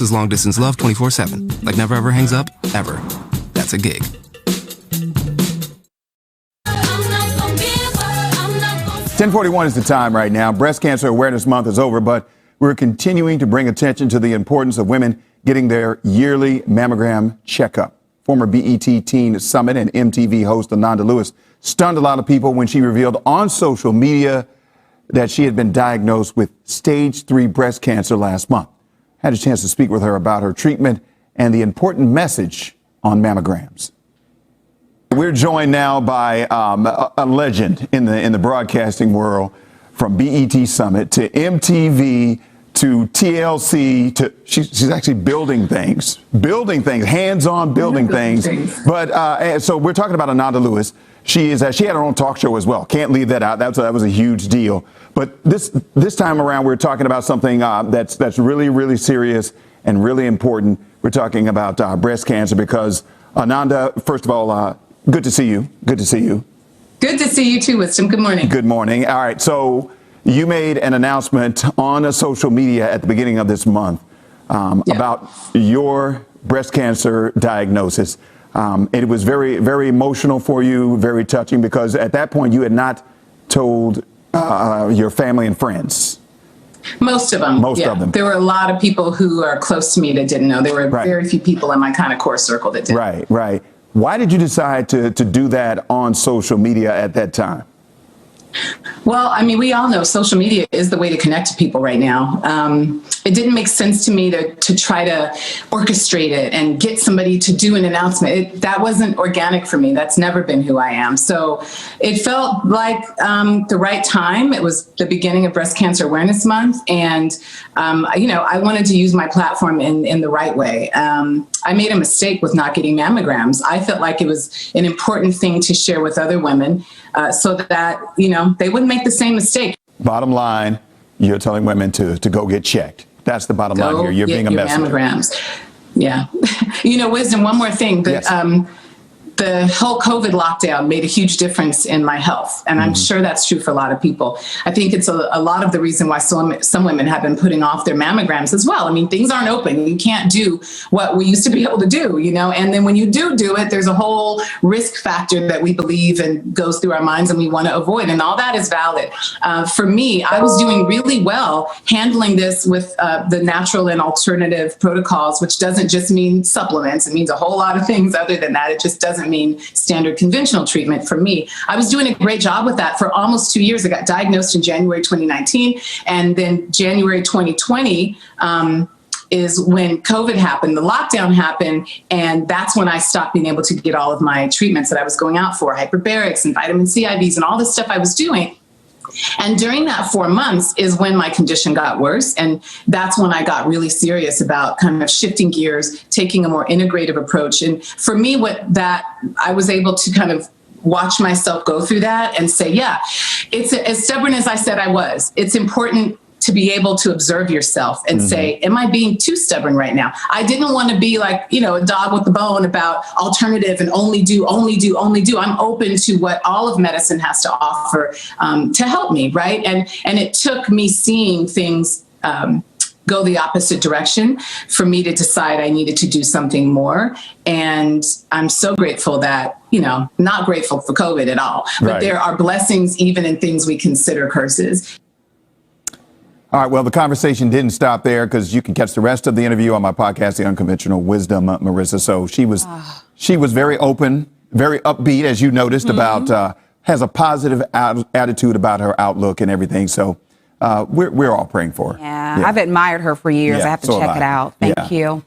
is long distance love 24/7. Like never ever hangs up, ever. That's a gig. 10:41 is the time right now. Breast Cancer Awareness Month is over, but we're continuing to bring attention to the importance of women getting their yearly mammogram checkup. Former BET Teen Summit and MTV host Ananda Lewis stunned a lot of people when she revealed on social media that she had been diagnosed with stage 3 breast cancer last month. Had a chance to speak with her about her treatment and the important message on mammograms. We're joined now by a legend in the broadcasting world, from BET Summit to MTV to TLC to she's actually building things, hands-on building things. But so we're talking about Ananda Lewis. She had her own talk show as well. Can't leave that out. That was a huge deal. But this time around, we're talking about something that's really, really serious and really important. We're talking about breast cancer because Ananda, first of all, good to see you. Good to see you. Good to see you too, Wisdom. Good morning. Good morning. All right. So you made an announcement on social media at the beginning of this month about your breast cancer diagnosis. It was very, very emotional for you, very touching, because at that point you had not told your family and friends. Most of them. Most of them. There were a lot of people who are close to me that didn't know. There were very few people in my kind of core circle that did. Right. Why did you decide to do that on social media at that time? Well, I mean, we all know social media is the way to connect to people right now. It didn't make sense to me to try to orchestrate it and get somebody to do an announcement. That wasn't organic for me. That's never been who I am. So it felt like the right time. It was the beginning of Breast Cancer Awareness Month. And, I wanted to use my platform in the right way. I made a mistake with not getting mammograms. I felt like it was an important thing to share with other women so that, they wouldn't make the same mistake. Bottom line, you're telling women to go get checked. That's the bottom line here. You're being a messenger. Mammograms. Yeah. Wisdom, one more thing. The whole COVID lockdown made a huge difference in my health. And I'm sure that's true for a lot of people. I think it's a lot of the reason why some women have been putting off their mammograms as well. I mean, things aren't open. You can't do what we used to be able to do, and then when you do it, there's a whole risk factor that we believe and goes through our minds and we want to avoid. And all that is valid. For me, I was doing really well handling this with the natural and alternative protocols, which doesn't just mean supplements. It means a whole lot of things other than that. It just doesn't mean standard conventional treatment for me. I was doing a great job with that for almost 2 years. I got diagnosed in January 2019, and then January 2020 is when COVID happened, the lockdown happened, and that's when I stopped being able to get all of my treatments that I was going out for, hyperbarics and vitamin C IVs and all this stuff I was doing. And during that 4 months is when my condition got worse. And that's when I got really serious about kind of shifting gears, taking a more integrative approach. And for me, I was able to kind of watch myself go through that and say, it's as stubborn as I said I was. It's important to be able to observe yourself and say, am I being too stubborn right now? I didn't want to be like, a dog with the bone about alternative and only do. I'm open to what all of medicine has to offer to help me, right? And it took me seeing things go the opposite direction for me to decide I needed to do something more. And I'm so grateful that, not grateful for COVID at all, but there are blessings even in things we consider curses. All right. Well, the conversation didn't stop there, because you can catch the rest of the interview on my podcast, The Unconventional Wisdom, Marissa. So she was very open, very upbeat, as you noticed, about has a positive attitude about her outlook and everything. So we're all praying for her. Yeah, I've admired her for years. I have to check it out. Thank you.